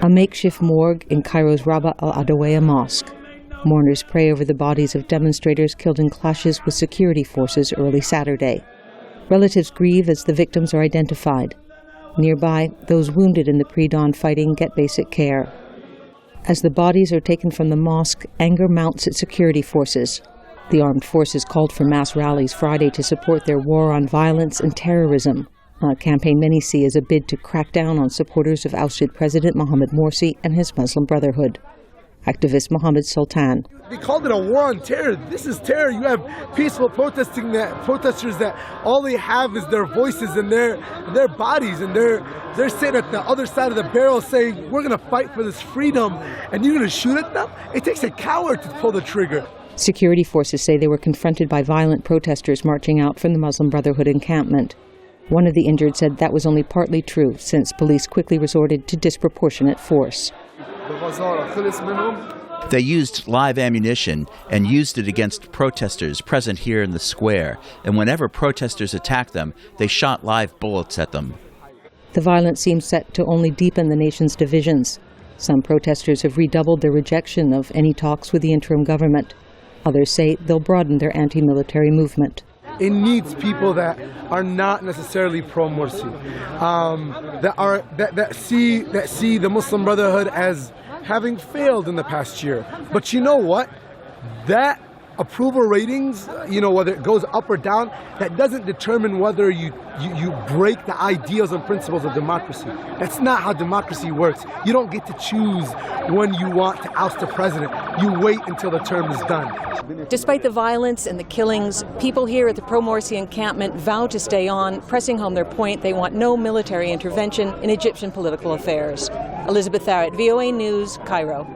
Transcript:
A makeshift morgue in Cairo's Rabaa al-Adawiya Mosque. Mourners pray over the bodies of demonstrators killed in clashes with security forces early Saturday. Relatives grieve as the victims are identified. Nearby, those wounded in the pre-dawn fighting get basic care. As the bodies are taken from the mosque, anger mounts at security forces. The armed forces called for mass rallies Friday to support their war on violence and terrorism, a campaign many see as a bid to crack down on supporters of ousted President Mohamed Morsi and his Muslim Brotherhood. Activist Mohammed Sultan. They called it a war on terror. This is terror. You have peaceful protesters that all they have is their voices and their bodies, and they're sitting at the other side of the barrel saying, we're going to fight for this freedom, and you're going to shoot at them? It takes a coward to pull the trigger. Security forces say they were confronted by violent protesters marching out from the Muslim Brotherhood encampment. One of the injured said that was only partly true, since police quickly resorted to disproportionate force. They used live ammunition and used it against protesters present here in the square, and whenever protesters attacked them, they shot live bullets at them. The violence seems set to only deepen the nation's divisions. Some protesters have redoubled their rejection of any talks with the interim government. Others say they'll broaden their anti-military movement. It needs people that are not necessarily pro-Morsi, that see the Muslim Brotherhood as having failed in the past year. But you know what? That approval ratings, whether it goes up or down, that doesn't determine whether you break the ideals and principles of democracy. That's not how democracy works. You don't get to choose when you want to oust a president. You wait until the term is done. Despite the violence and the killings, people here at the pro-Morsi encampment vow to stay on, pressing home their point they want no military intervention in Egyptian political affairs. Elizabeth Arrott, VOA News, Cairo.